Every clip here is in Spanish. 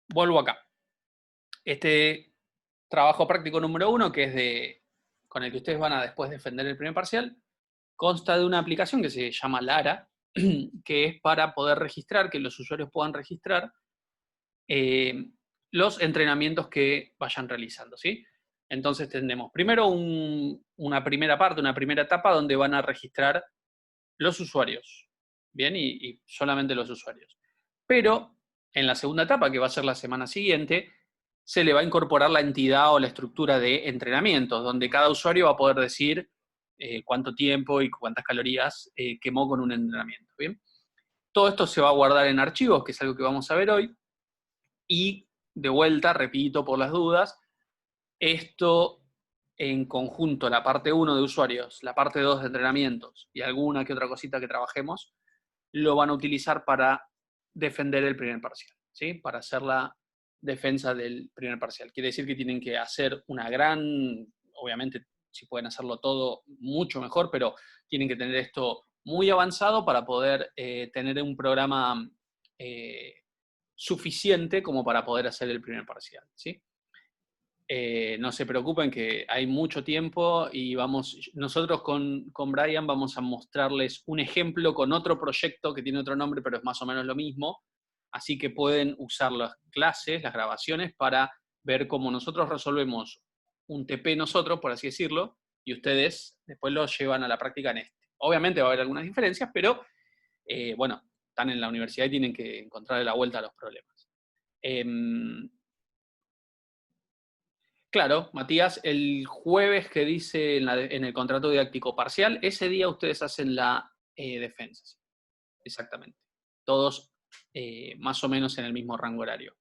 vuelvo acá. Este trabajo práctico número 1, que es con el que ustedes van a después defender el primer parcial, consta de una aplicación que se llama Lara, que es para poder registrar, que los usuarios puedan registrar los entrenamientos que vayan realizando, ¿sí? Entonces tendremos primero una primera parte, una primera etapa donde van a registrar los usuarios, ¿bien? Y solamente los usuarios. Pero en la segunda etapa, que va a ser la semana siguiente, se le va a incorporar la entidad o la estructura de entrenamientos, donde cada usuario va a poder decir cuánto tiempo y cuántas calorías quemó con un entrenamiento, ¿bien? Todo esto se va a guardar en archivos, que es algo que vamos a ver hoy, y de vuelta, repito por las dudas, esto en conjunto, la parte 1 de usuarios, la parte 2 de entrenamientos y alguna que otra cosita que trabajemos, lo van a utilizar para defender el primer parcial, ¿sí? Para hacer la defensa del primer parcial. Quiere decir que tienen que hacer una gran, obviamente, si pueden hacerlo todo, mucho mejor, pero tienen que tener esto muy avanzado para poder tener un programa suficiente como para poder hacer el primer parcial, ¿sí? No se preocupen que hay mucho tiempo y nosotros con Brian vamos a mostrarles un ejemplo con otro proyecto que tiene otro nombre, pero es más o menos lo mismo. Así que pueden usar las clases, las grabaciones, para ver cómo nosotros resolvemos un TP nosotros, por así decirlo, y ustedes después lo llevan a la práctica en este. Obviamente va a haber algunas diferencias, pero bueno, están en la universidad y tienen que encontrarle la vuelta a los problemas. Claro, Matías, el jueves que dice en el contrato didáctico parcial, ese día ustedes hacen la defensa. ¿Sí? Exactamente. Todos más o menos en el mismo rango horario.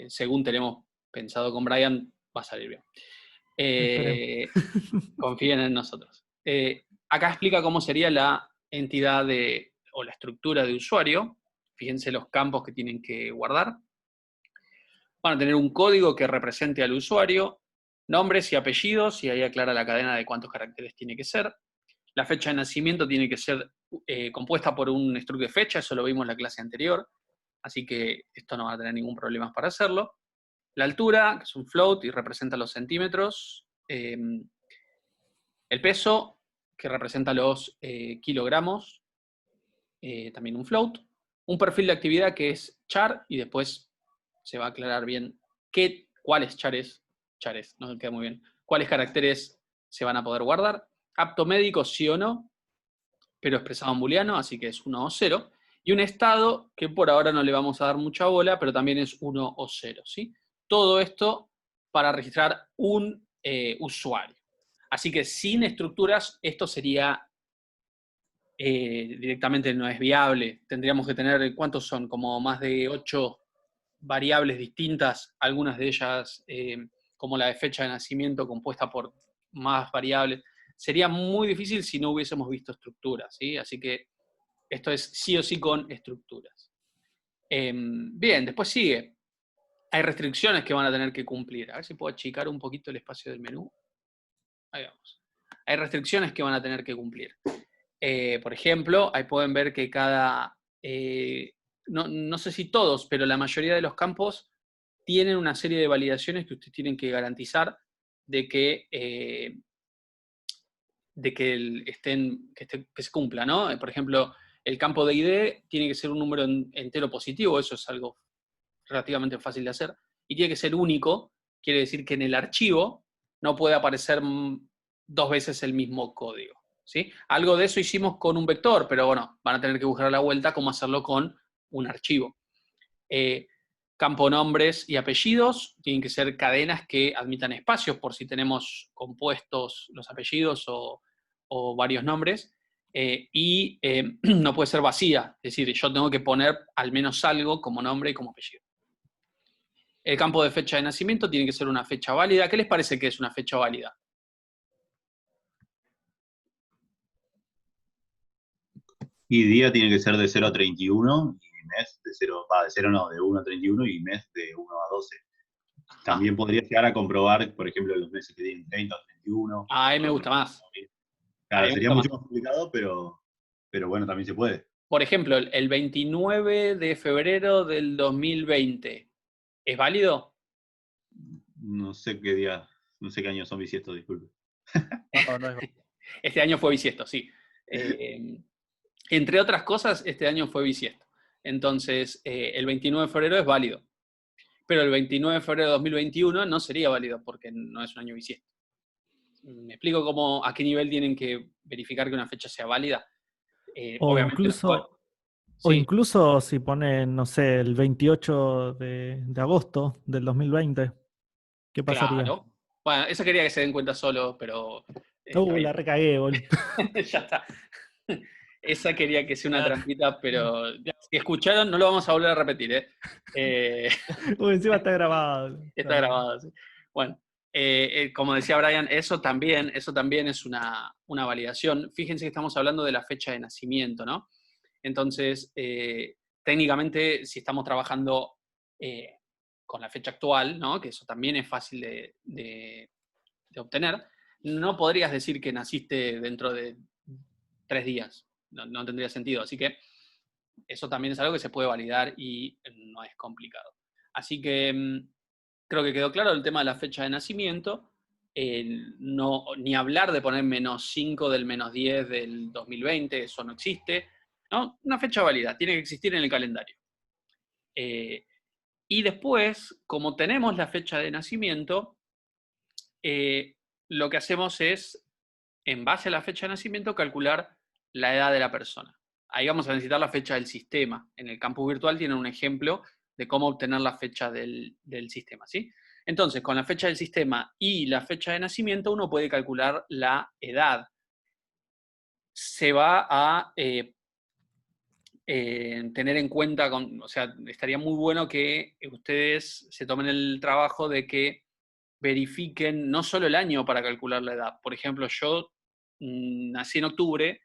Según tenemos pensado con Brian, va a salir bien. Confíen en nosotros. Acá explica cómo sería la entidad o la estructura de usuario. Fíjense los campos que tienen que guardar. Van a tener un código que represente al usuario, nombres y apellidos, y ahí aclara la cadena de cuántos caracteres tiene que ser. La fecha de nacimiento tiene que ser compuesta por un struct de fecha, eso lo vimos en la clase anterior, así que esto no va a tener ningún problema para hacerlo. La altura, que es un float y representa los centímetros. El peso, que representa los kilogramos, también un float. Un perfil de actividad que es char, y después se va a aclarar bien cuáles chares, no queda muy bien, cuáles caracteres se van a poder guardar. Apto médico, sí o no, pero expresado en booleano, así que es 1 o 0. Y un estado que por ahora no le vamos a dar mucha bola, pero también es 1 o 0, ¿sí? Todo esto para registrar un usuario. Así que sin estructuras, esto sería directamente no es viable. Tendríamos que tener, ¿cuántos son? Como más de 8 variables distintas, algunas de ellas como la de fecha de nacimiento compuesta por más variables. Sería muy difícil si no hubiésemos visto estructuras, ¿sí? Así que esto es sí o sí con estructuras. Bien, después sigue. Hay restricciones que van a tener que cumplir. A ver si puedo achicar un poquito el espacio del menú. Ahí vamos. Hay restricciones que van a tener que cumplir. Por ejemplo, ahí pueden ver que no sé si todos, pero la mayoría de los campos tienen una serie de validaciones que ustedes tienen que garantizar de que, que se cumpla, ¿no? Por ejemplo, el campo de ID tiene que ser un número entero positivo, eso es algo relativamente fácil de hacer, y tiene que ser único, quiere decir que en el archivo no puede aparecer dos veces el mismo código. ¿Sí? Algo de eso hicimos con un vector, pero bueno, van a tener que buscar la vuelta cómo hacerlo con un archivo. Campo nombres y apellidos, tienen que ser cadenas que admitan espacios por si tenemos compuestos los apellidos o varios nombres, no puede ser vacía, es decir, yo tengo que poner al menos algo como nombre y como apellido. El campo de fecha de nacimiento tiene que ser una fecha válida. ¿Qué les parece que es una fecha válida? Y día tiene que ser de 0 a 31 y mes de 0, de 0 no, de 1 a 31 y mes de 1 a 12. También podría llegar a comprobar, por ejemplo, los meses que tienen 30 o 31. A mí me gusta más. Claro, sería mucho más complicado, pero bueno, también se puede. Por ejemplo, el 29 de febrero del 2020. ¿Es válido? No sé qué día, no sé qué año son bisiestos, disculpe. No, no es. Este año fue bisiesto, sí. Entre otras cosas, este año fue bisiesto. Entonces, el 29 de febrero es válido. Pero el 29 de febrero de 2021 no sería válido porque no es un año bisiesto. ¿Me explico a qué nivel tienen que verificar que una fecha sea válida? O Obviamente incluso, o sí, incluso si ponen, no sé, el 28 de agosto del 2020, ¿qué pasaría? claro. Bueno, eso quería que se den cuenta solo, pero está La bien. recagué, boludo. Ya está. Esa quería que sea una Ah. trampita, pero si escucharon, no lo vamos a volver a repetir, ¿eh? Eh, Uy, encima está grabado. Está grabado, sí. Bueno, como decía Brian, eso también es una validación. Fíjense que estamos hablando de la fecha de nacimiento, ¿no? Entonces, técnicamente, si estamos trabajando con la fecha actual, ¿no? Que eso también es fácil de obtener, no podrías decir que naciste dentro de 3 días. No tendría sentido. Así que eso también es algo que se puede validar y no es complicado. Así que creo que quedó claro el tema de la fecha de nacimiento. Ni hablar de poner -5 del -10 del 2020, eso no existe. ¿No? Una fecha válida, tiene que existir en el calendario. Y después, como tenemos la fecha de nacimiento, lo que hacemos es, en base a la fecha de nacimiento, calcular la edad de la persona. Ahí vamos a necesitar la fecha del sistema. En el campus virtual tienen un ejemplo de cómo obtener la fecha del sistema, ¿sí? Entonces, con la fecha del sistema y la fecha de nacimiento, uno puede calcular la edad. Se va a tener en cuenta, o sea, estaría muy bueno que ustedes se tomen el trabajo de que verifiquen no solo el año para calcular la edad. Por ejemplo, yo nací en octubre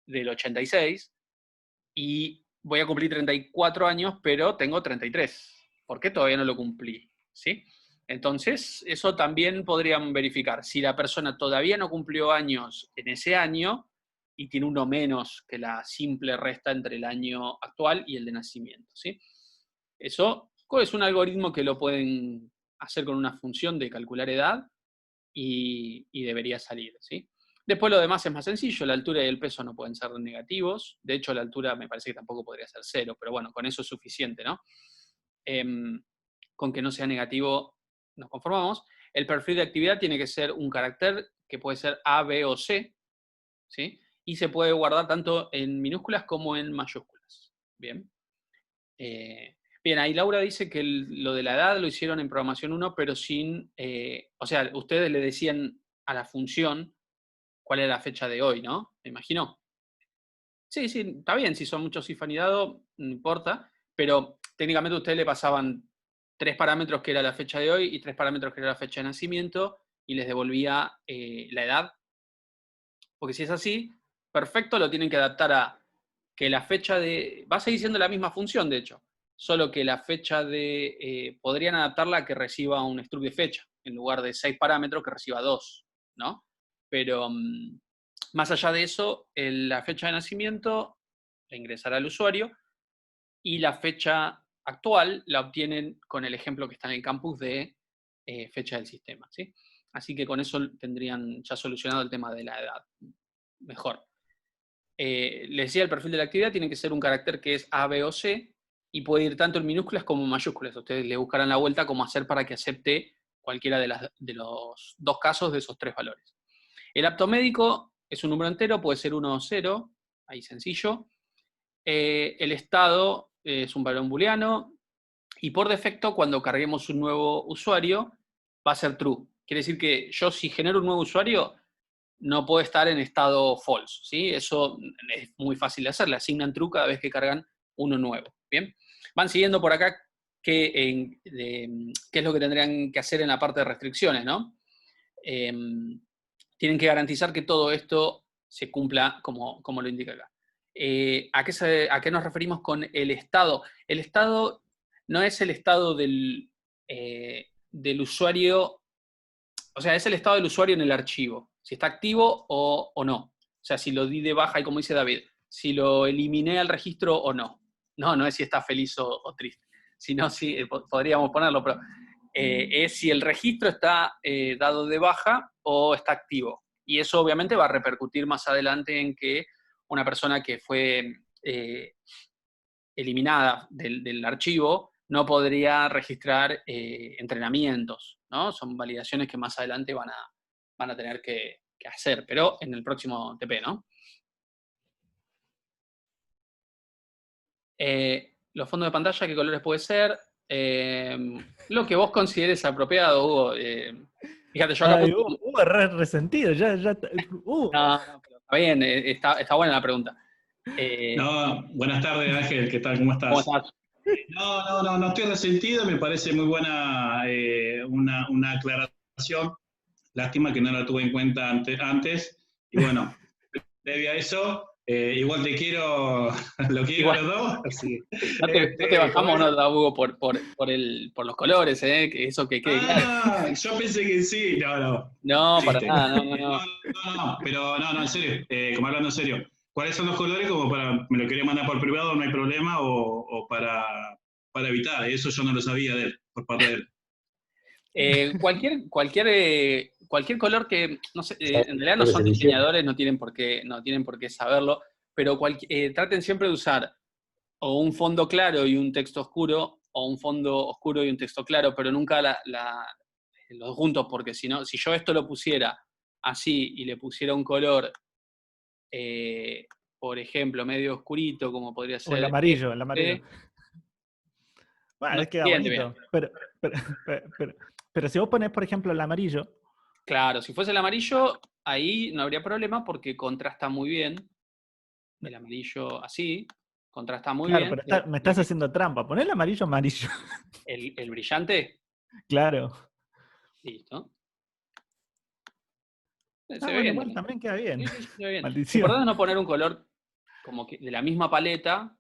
del 86 y voy a cumplir 34 años, pero tengo 33. ¿Por qué todavía no lo cumplí? ¿Sí? Entonces, eso también podrían verificar. Si la persona todavía no cumplió años en ese año y tiene uno menos que la simple resta entre el año actual y el de nacimiento, ¿sí? Eso es un algoritmo que lo pueden hacer con una función de calcular edad y debería salir, ¿sí? Después lo demás es más sencillo, la altura y el peso no pueden ser negativos, de hecho la altura me parece que tampoco podría ser 0, pero bueno, con eso es suficiente, ¿no? Con que no sea negativo nos conformamos. El perfil de actividad tiene que ser un carácter que puede ser A, B o C, ¿sí? Y se puede guardar tanto en minúsculas como en mayúsculas, ¿bien? Bien, ahí Laura dice que lo de la edad lo hicieron en programación 1, pero sin, o sea, ustedes le decían a la función cuál era la fecha de hoy, ¿no? Me imagino. Sí, sí, está bien, si son muchos if anidado, no importa, pero técnicamente ustedes le pasaban 3 parámetros que era la fecha de hoy y 3 parámetros que era la fecha de nacimiento y les devolvía la edad. Porque si es así, perfecto, lo tienen que adaptar a que la fecha de... Va a seguir siendo la misma función, de hecho, solo que la fecha de... podrían adaptarla a que reciba un struct de fecha, en lugar de 6 parámetros que reciba 2, ¿no? Pero más allá de eso, la fecha de nacimiento la ingresará al usuario y la fecha actual la obtienen con el ejemplo que está en el campus de fecha del sistema, ¿sí? Así que con eso tendrían ya solucionado el tema de la edad. Mejor. Les decía, el perfil de la actividad tiene que ser un carácter que es A, B o C y puede ir tanto en minúsculas como en mayúsculas. Ustedes le buscarán la vuelta cómo hacer para que acepte cualquiera de los dos casos de esos 3 valores. El apto médico es un número entero, puede ser 1 o 0, ahí sencillo. El estado es un valor booleano y por defecto cuando carguemos un nuevo usuario va a ser true. Quiere decir que yo si genero un nuevo usuario no puede estar en estado false, ¿sí? Eso es muy fácil de hacer, le asignan true cada vez que cargan uno nuevo, ¿bien? Van siguiendo por acá qué es lo que tendrían que hacer en la parte de restricciones, ¿no? Tienen que garantizar que todo esto se cumpla como lo indica acá. ¿A qué nos referimos con el estado? El estado no es el estado del usuario, o sea, es el estado del usuario en el archivo, si está activo o no. O sea, si lo di de baja y como dice David, si lo eliminé al registro o no. No es si está feliz o triste. si no, sí, podríamos ponerlo, pero es si el registro está dado de baja o está activo. Y eso obviamente va a repercutir más adelante en que una persona que fue eliminada del archivo no podría registrar entrenamientos, ¿no? Son validaciones que más adelante van a tener que hacer, pero en el próximo TP, ¿no? Los fondos de pantalla, ¿qué colores puede ser? Lo que vos consideres apropiado, Hugo. Fíjate, yo acá Ay, puse... resentido, ya. No, pero está bien, está buena la pregunta. No, buenas tardes Ángel, ¿qué tal? ¿Cómo ¿Cómo estás? estás? No estoy resentido, me parece muy buena una aclaración. Lástima que no la tuve en cuenta antes. Y bueno, previo a eso, igual te quiero, lo quiero Igual. a los dos. Así. No te bajamos nota, Hugo, por los colores, que eso que quede claro. Yo pensé que sí, no. No, para Chiste. nada, no. Pero en serio, como hablando en serio, ¿cuáles son los colores? Como me lo quería mandar por privado, no hay problema, o para evitar, eso yo no lo sabía de él, por parte de él. Cualquier color que, no sé, en realidad no son diseñadores, no tienen por qué saberlo, pero traten siempre de usar o un fondo claro y un texto oscuro, o un fondo oscuro y un texto claro, pero nunca los juntos, porque si no, si yo esto lo pusiera así y le pusiera un color, por ejemplo, medio oscurito, como podría ser... O el amarillo. Bueno, No queda entiende bonito. bien. Pero si vos ponés, por ejemplo, el amarillo. Claro, si fuese el amarillo, ahí no habría problema porque contrasta muy bien. El amarillo así, contrasta muy Claro, bien. pero me estás haciendo trampa. Poné el amarillo. El brillante, Claro. listo. Se ve Bueno, bien igual también. también queda bien. Sí, se ve bien. Lo Maldición. importante es no poner un color como que de la misma paleta,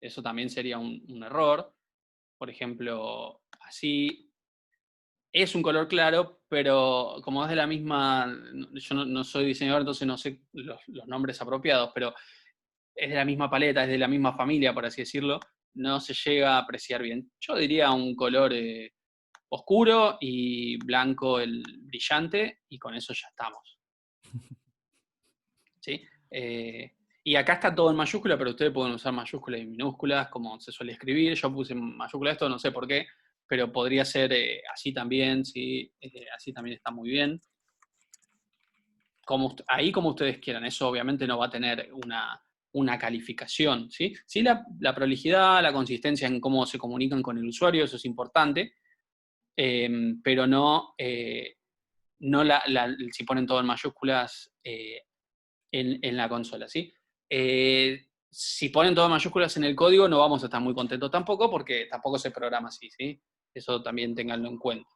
eso también sería un error. Por ejemplo, así es un color claro, pero como es de la misma, yo no soy diseñador, entonces no sé los nombres apropiados, pero es de la misma paleta, es de la misma familia, por así decirlo, no se llega a apreciar bien. Yo diría un color oscuro y blanco el brillante, y con eso ya estamos. ¿Sí? Y acá está todo en mayúscula, pero ustedes pueden usar mayúsculas y minúsculas, como se suele escribir. Yo puse en mayúscula esto, no sé por qué, pero podría ser así también, ¿sí? Así también está muy bien. Ahí como ustedes quieran, eso obviamente no va a tener una calificación, ¿sí? Sí, la prolijidad, la consistencia en cómo se comunican con el usuario, eso es importante, pero no si ponen todo en mayúsculas en la consola, ¿sí? Si ponen todo en mayúsculas en el código, no vamos a estar muy contentos tampoco, porque tampoco se programa así, ¿sí? Eso también ténganlo en cuenta.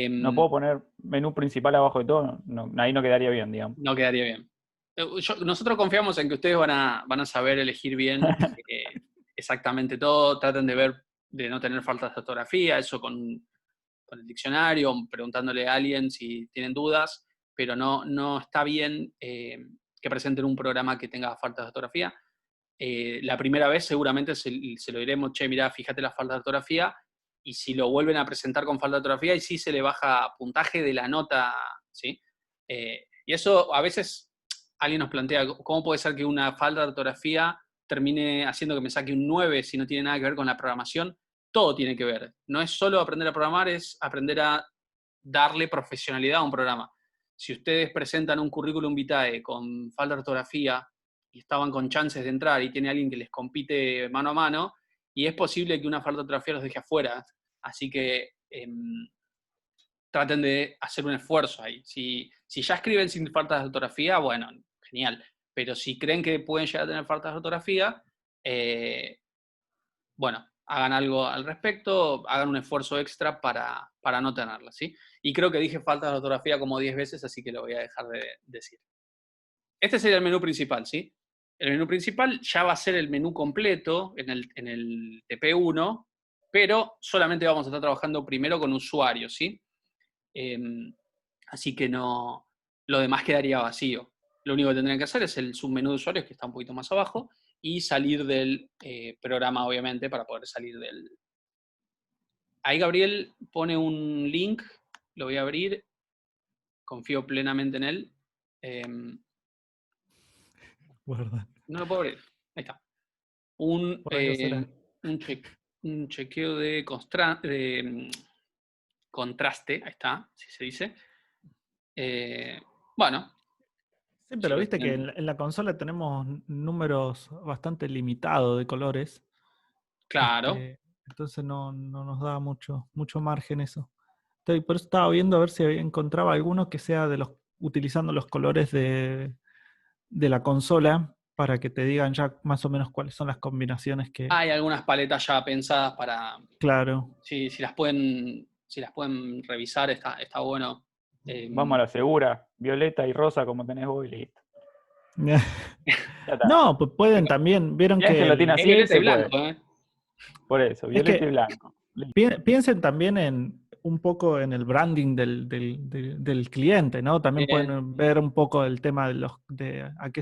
No puedo poner menú principal abajo de todo, ahí no quedaría bien, digamos. No quedaría bien. Nosotros confiamos en que ustedes van a saber elegir bien exactamente todo. Traten de no tener faltas de ortografía, eso con el diccionario, preguntándole a alguien si tienen dudas, pero no está bien que presenten un programa que tenga faltas de ortografía. La primera vez seguramente se lo diremos, che, mirá, fíjate las faltas de ortografía, y si lo vuelven a presentar con falta de ortografía, y sí se le baja puntaje de la nota, ¿sí? Y eso a veces alguien nos plantea, ¿cómo puede ser que una falta de ortografía termine haciendo que me saque un 9 si no tiene nada que ver con la programación? Todo tiene que ver. No es solo aprender a programar, es aprender a darle profesionalidad a un programa. Si ustedes presentan un currículum vitae con falta de ortografía y estaban con chances de entrar y tiene alguien que les compite mano a mano, y es posible que una falta de ortografía los deje afuera. Así que traten de hacer un esfuerzo ahí. Si ya escriben sin faltas de ortografía, bueno, genial. Pero si creen que pueden llegar a tener faltas de ortografía, bueno, hagan algo al respecto, hagan un esfuerzo extra para no tenerlas, ¿sí? Y creo que dije faltas de ortografía como 10 veces, así que lo voy a dejar de decir. Este sería el menú principal, ¿sí? El menú principal ya va a ser el menú completo en el TP1, pero solamente vamos a estar trabajando primero con usuarios, ¿sí? Así que no, lo demás quedaría vacío. Lo único que tendrían que hacer es el submenú de usuarios, que está un poquito más abajo, y salir del programa, obviamente, para poder salir ahí Gabriel pone un link, lo voy a abrir, confío plenamente en él. Guarda. No lo puedo abrir, ahí está. Un, Por algo será. un chequeo de contraste, ahí está, si se dice. Bueno, Sí, si pero lo viste que tienen- en la consola tenemos números bastante limitados de colores. claro. Entonces no nos da mucho margen eso. Por eso estaba viendo a ver si encontraba alguno que sea utilizando los colores de la consola para que te digan ya más o menos cuáles son las combinaciones que. Hay algunas paletas ya pensadas para, Claro. si las pueden revisar, está bueno. Vamos a la segura, violeta y rosa como tenés vos y listo. Ya está. No, pues pueden también. Vieron Si Ángel que lo tiene Es así, violeta y se puede. blanco, ¿eh? Por eso, Es violeta que y blanco. Listo. piensen también un poco en el branding del cliente, ¿no? También Bien. pueden ver un poco el tema de a qué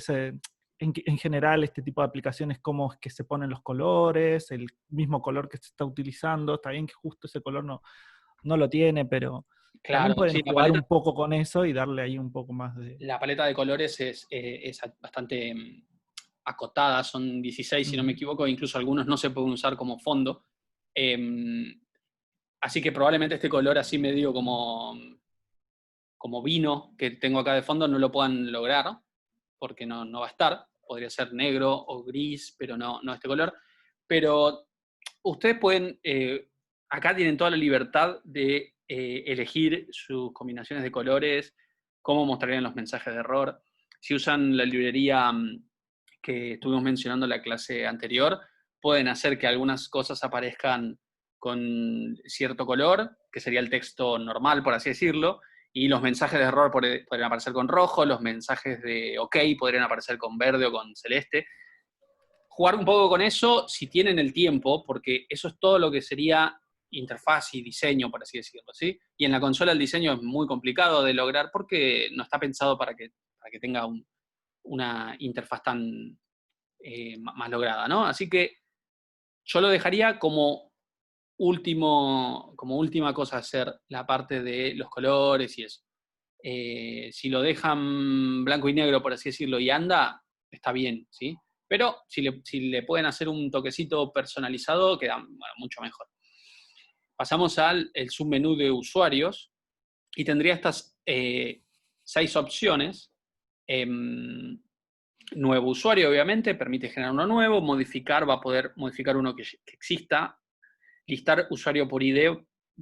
en general este tipo de aplicaciones, cómo es que se ponen los colores, el mismo color que se está utilizando. Está bien que justo ese color no lo tiene, pero también Claro, pueden sí, jugar un poco con eso y darle ahí un poco más de. la paleta de colores es bastante acotada, son 16 si no me equivoco, incluso algunos no se pueden usar como fondo. Así que probablemente este color así medio como vino que tengo acá de fondo no lo puedan lograr, porque no va a estar. Podría ser negro o gris, pero no este color. Pero ustedes pueden, acá tienen toda la libertad de elegir sus combinaciones de colores, cómo mostrarían los mensajes de error. Si usan la librería que estuvimos mencionando en la clase anterior, pueden hacer que algunas cosas aparezcan con cierto color, que sería el texto normal, por así decirlo, y los mensajes de error podrían aparecer con rojo, los mensajes de OK podrían aparecer con verde o con celeste. Jugar un poco con eso si tienen el tiempo, porque eso es todo lo que sería interfaz y diseño, por así decirlo, ¿sí? Y en la consola el diseño es muy complicado de lograr porque no está pensado para que tenga una interfaz tan más lograda, ¿no? Así que yo lo dejaría como última cosa hacer la parte de los colores y eso. Si lo dejan blanco y negro, por así decirlo, y anda, está bien, ¿sí? Pero si le pueden hacer un toquecito personalizado, queda mucho mejor. Pasamos al submenú de usuarios y tendría estas 6 opciones. Nuevo usuario, obviamente, permite generar uno nuevo. Modificar, va a poder modificar uno que exista. Listar usuario por ID,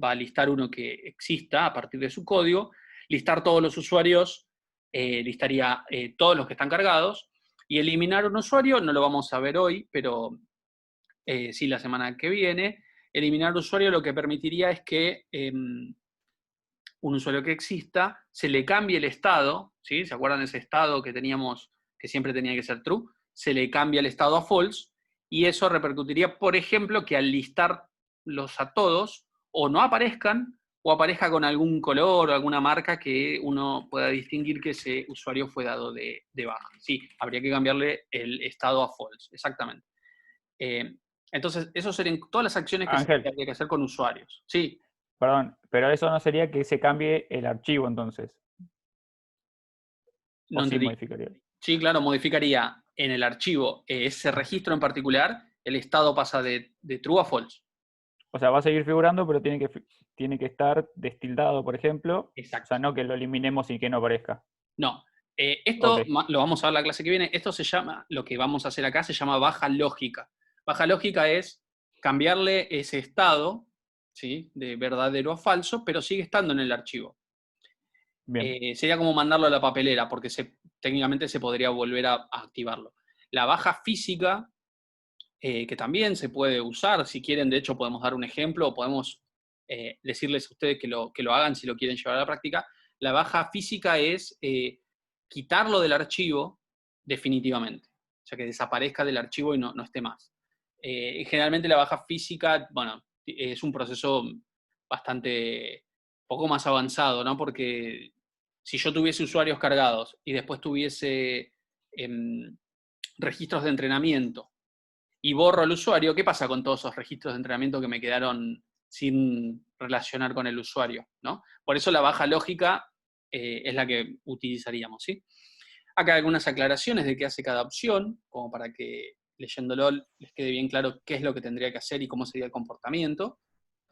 va a listar uno que exista a partir de su código. Listar todos los usuarios, listaría todos los que están cargados. Y eliminar un usuario, no lo vamos a ver hoy, pero sí la semana que viene. Eliminar usuario lo que permitiría es que un usuario que exista se le cambie el estado, ¿sí? ¿Se acuerdan de ese estado que teníamos, que siempre tenía que ser true? Se le cambia el estado a false, y eso repercutiría, por ejemplo, que al listarlos a todos, o no aparezcan, o aparezca con algún color o alguna marca que uno pueda distinguir que ese usuario fue dado de baja. Sí, habría que cambiarle el estado a false, exactamente. Entonces, eso serían todas las acciones que Ángel, habría que hacer con usuarios. Sí. perdón, pero eso no sería que se cambie el archivo entonces. No O sí entendí. modificaría. Sí, claro, modificaría en el archivo ese registro en particular, el estado pasa de true a false. O sea, va a seguir figurando, pero tiene que estar destildado, por ejemplo. Exacto. O sea, no que lo eliminemos y que no aparezca. No. Esto Ok. lo vamos a ver la clase que viene. Esto se llama, lo que vamos a hacer acá se llama baja lógica. Baja lógica es cambiarle ese estado, ¿sí? De verdadero a falso, pero sigue estando en el archivo. Bien. Sería como mandarlo a la papelera, porque técnicamente se podría volver a activarlo. La baja física, que también se puede usar, si quieren, de hecho podemos dar un ejemplo, o podemos decirles a ustedes que lo hagan si lo quieren llevar a la práctica. La baja física es quitarlo del archivo definitivamente, o sea, que desaparezca del archivo y no esté más. Generalmente la baja física, bueno, es un proceso bastante, poco más avanzado, ¿no? Porque si yo tuviese usuarios cargados y después tuviese registros de entrenamiento y borro al usuario, ¿qué pasa con todos esos registros de entrenamiento que me quedaron sin relacionar con el usuario, ¿no? Por eso la baja lógica es la que utilizaríamos, ¿sí? Acá hay algunas aclaraciones de qué hace cada opción, como para que leyéndolo les quede bien claro qué es lo que tendría que hacer y cómo sería el comportamiento.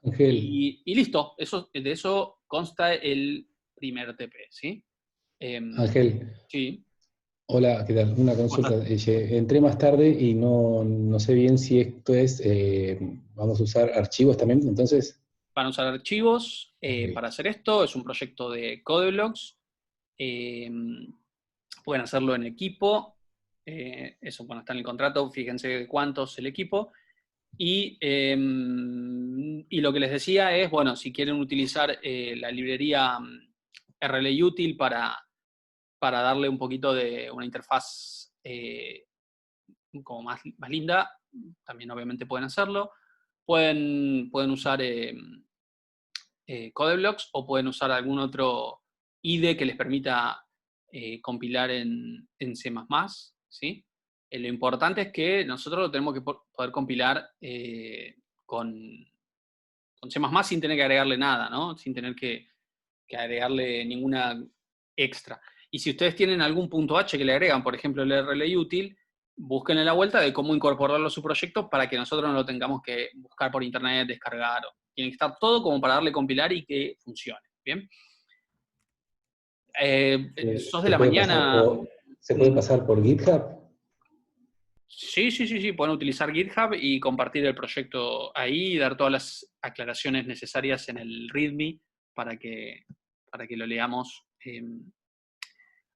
Ángel, Y listo, de eso consta el primer TP, ¿sí? Ángel, Sí. hola, ¿qué tal? Una consulta. Entré más tarde y no sé bien si esto es, vamos a usar archivos también, entonces. Van a usar archivos Ok. para hacer esto, es un proyecto de Codeblogs. Pueden hacerlo en equipo, eso bueno, está en el contrato, fíjense cuántos el equipo. Y lo que les decía es, bueno, si quieren utilizar la librería RLUtil para darle un poquito de una interfaz como más linda, también obviamente pueden hacerlo. Pueden usar Codeblogs o pueden usar algún otro IDE que les permita compilar en C++, ¿sí? Lo importante es que nosotros lo tenemos que poder compilar con C++ sin tener que agregarle nada, ¿no? Sin tener que agregarle ninguna extra. Y si ustedes tienen algún punto H que le agregan, por ejemplo el RLUtil, búsquenle la vuelta de cómo incorporarlo a su proyecto para que nosotros no lo tengamos que buscar por internet, descargar. Tiene que estar todo como para darle compilar y que funcione. ¿Bien? ¿Sos de ¿Se la puede pasar mañana? se puede pasar por GitHub? Sí. Pueden utilizar GitHub y compartir el proyecto ahí y dar todas las aclaraciones necesarias en el README para que lo leamos.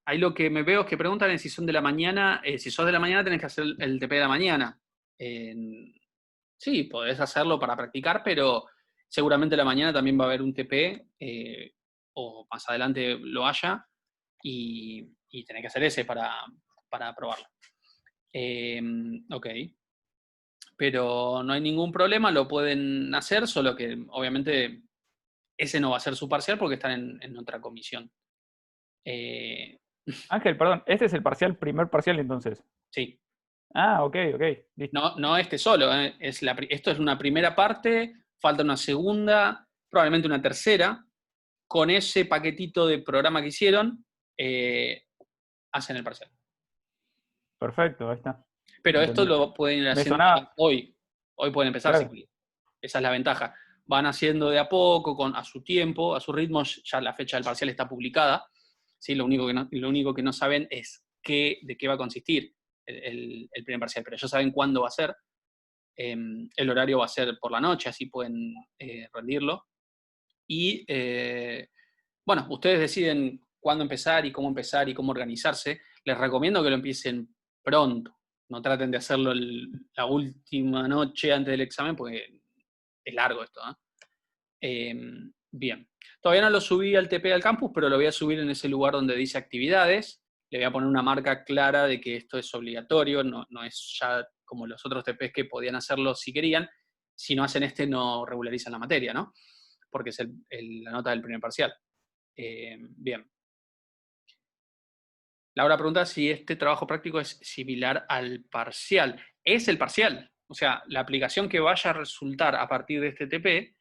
Ahí lo que me veo es que preguntan es si son de la mañana. Si sos de la mañana tenés que hacer el TP de la mañana. Sí, podés hacerlo para practicar, pero seguramente a la mañana también va a haber un TP, o más adelante lo haya, y tenés que hacer ese para probarlo. Ok. Pero no hay ningún problema, lo pueden hacer, solo que obviamente ese no va a ser su parcial porque están en otra comisión. Ángel, perdón, este es el primer parcial entonces. Sí. Ah, ok, listo. No este solo, esto es una primera parte, falta una segunda, probablemente una tercera. Con ese paquetito de programa que hicieron, hacen el parcial. Perfecto, ahí está. Pero esto Entendí. lo pueden ir Me haciendo sonaba, hoy. Hoy pueden empezar si claro. quieren. Esa es la ventaja. Van haciendo de a poco, a su tiempo, a su ritmo. Ya la fecha del parcial está publicada. ¿Sí? Lo único que no saben es de qué va a consistir el primer parcial. Pero ya saben cuándo va a ser. El horario va a ser por la noche, así pueden rendirlo. Y bueno, ustedes deciden cuándo empezar y cómo organizarse. Les recomiendo que lo empiecen pronto. No traten de hacerlo la última noche antes del examen, porque es largo esto. Bien. Todavía no lo subí al TP al campus, pero lo voy a subir en ese lugar donde dice actividades. Le voy a poner una marca clara de que esto es obligatorio, no es ya como los otros TPs que podían hacerlo si querían. Si no hacen no regularizan la materia, ¿no? Porque es la nota del primer parcial. Bien. Laura pregunta si este trabajo práctico es similar al parcial. Es el parcial. O sea, la aplicación que vaya a resultar a partir de este TP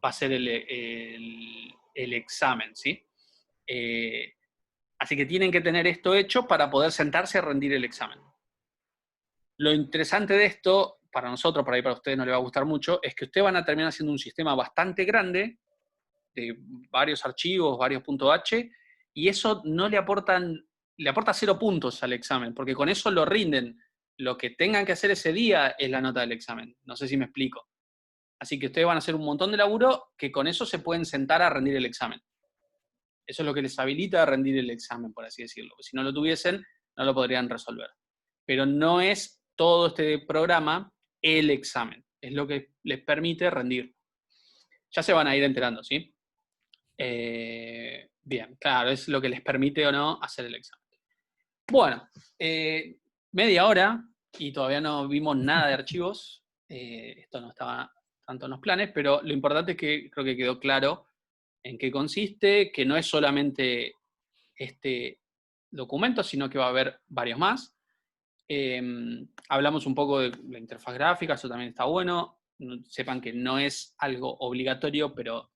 va a ser el examen, ¿sí? Así que tienen que tener esto hecho para poder sentarse a rendir el examen. Lo interesante de esto, para nosotros, por ahí para ustedes no les va a gustar mucho, es que ustedes van a terminar haciendo un sistema bastante grande, de varios archivos, varios .h, y eso no le aporta 0 puntos al examen, porque con eso lo rinden. Lo que tengan que hacer ese día es la nota del examen. No sé si me explico. Así que ustedes van a hacer un montón de laburo que con eso se pueden sentar a rendir el examen. Eso es lo que les habilita a rendir el examen, por así decirlo. Si no lo tuviesen, no lo podrían resolver. Pero no es todo este programa el examen. Es lo que les permite rendir. Ya se van a ir enterando, ¿sí? Bien, claro, es lo que les permite o no hacer el examen. Bueno, media hora y todavía no vimos nada de archivos. Esto no estaba tanto en los planes, pero lo importante es que creo que quedó claro en qué consiste, que no es solamente este documento, sino que va a haber varios más. Hablamos un poco de la interfaz gráfica, eso también está bueno. sepan que no es algo obligatorio, pero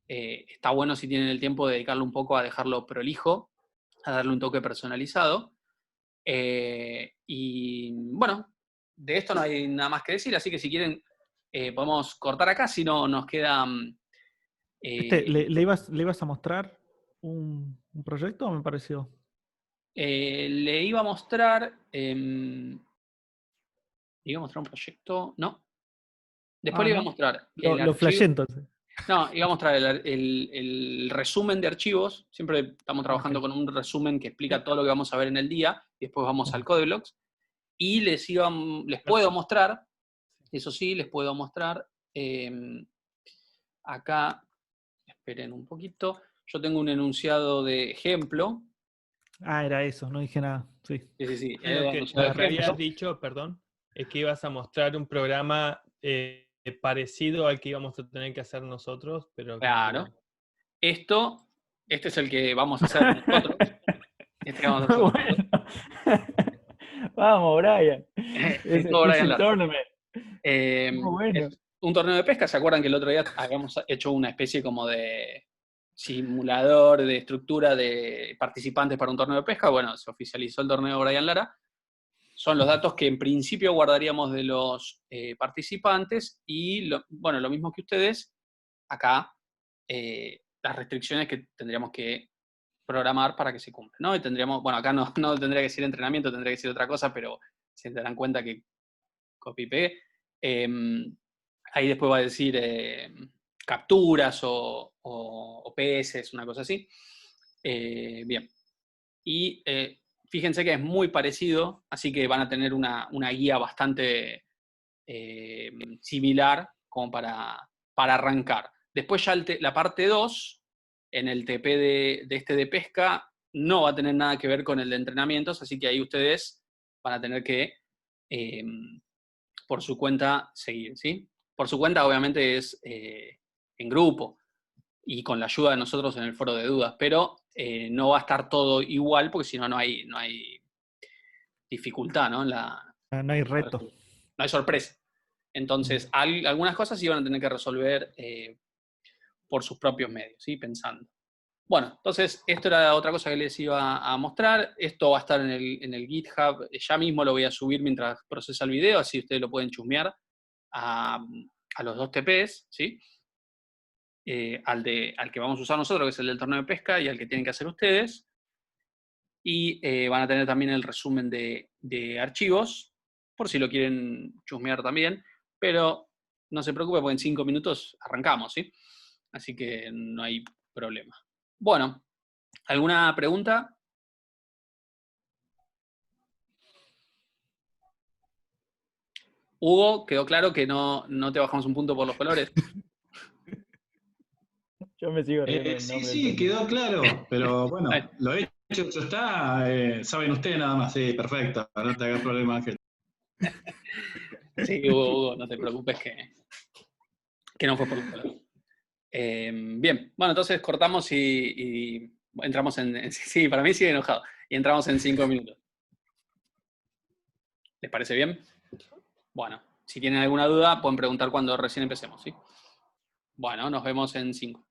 está bueno si tienen el tiempo de dedicarlo un poco a dejarlo prolijo, a darle un toque personalizado. Y bueno, de esto no hay nada más que decir, así que si quieren podemos cortar acá, si no nos queda... ¿Le ibas a mostrar un proyecto o me pareció? le iba a mostrar... ¿le iba a mostrar un proyecto? No. Después le iba a ¿no? mostrar Lo flashé entonces. No, iba a mostrar el resumen de archivos. Siempre estamos trabajando Ok. con un resumen que explica todo lo que vamos a ver en el día, y después vamos al Codeblogs. Y les puedo mostrar, eso sí, les puedo mostrar, acá, esperen un poquito, yo tengo un enunciado de ejemplo. Era eso, no dije nada. Sí. Sí, Lo enunciado de que habías ejemplo. dicho, perdón, es que ibas a mostrar un programa parecido al que íbamos a tener que hacer nosotros, pero Claro. como... Este es el que vamos a hacer nosotros. Este que vamos a hacer nosotros. Bueno. Vamos, Brian. Todo Brian Lara. Tournament. Muy bueno. Es un torneo de pesca. ¿Se acuerdan que el otro día habíamos hecho una especie como de simulador de estructura de participantes para un torneo de pesca? Bueno, se oficializó el torneo Brian Lara. Son los datos que en principio guardaríamos de los participantes y, lo mismo que ustedes, acá las restricciones que tendríamos que programar para que se cumplan, ¿no? Y tendríamos, bueno, acá no tendría que decir entrenamiento, tendría que decir otra cosa, pero se darán cuenta que copy-pegué. Ahí después va a decir capturas o PS, una cosa así. Bien. Y fíjense que es muy parecido, así que van a tener una guía bastante similar como para arrancar. Después ya la parte 2, en el TP de este de pesca, no va a tener nada que ver con el de entrenamientos, así que ahí ustedes van a tener que, por su cuenta, seguir, ¿sí? Por su cuenta, obviamente, es en grupo y con la ayuda de nosotros en el foro de dudas, pero no va a estar todo igual, porque si no, no hay dificultad, ¿no? No hay reto. No hay sorpresa. Entonces, algunas cosas sí van a tener que resolver por sus propios medios, ¿sí? Pensando. Bueno, entonces, esto era otra cosa que les iba a mostrar. Esto va a estar en el GitHub. Ya mismo lo voy a subir mientras procesa el video, así ustedes lo pueden chusmear a los dos TPs, ¿sí? Al que vamos a usar nosotros, que es el del torneo de pesca, y al que tienen que hacer ustedes. Y van a tener también el resumen de archivos, por si lo quieren chusmear también. Pero no se preocupe, porque en 5 minutos arrancamos, ¿sí? Así que no hay problema. Bueno, ¿alguna pregunta? Hugo, ¿quedó claro que no te bajamos un punto por los colores? Yo me sigo riendo del Sí, nombre. sí, quedó claro, pero bueno, lo hecho ya está, saben ustedes nada más, sí, perfecto, no te hagas problema, Ángel. Sí, Hugo, no te preocupes que no fue por los colores. Bien, bueno, entonces cortamos y entramos en... Sí, para mí sigue enojado. Y entramos en 5 minutos. ¿Les parece bien? Bueno, si tienen alguna duda, pueden preguntar cuando recién empecemos, ¿sí? Bueno, nos vemos en 5.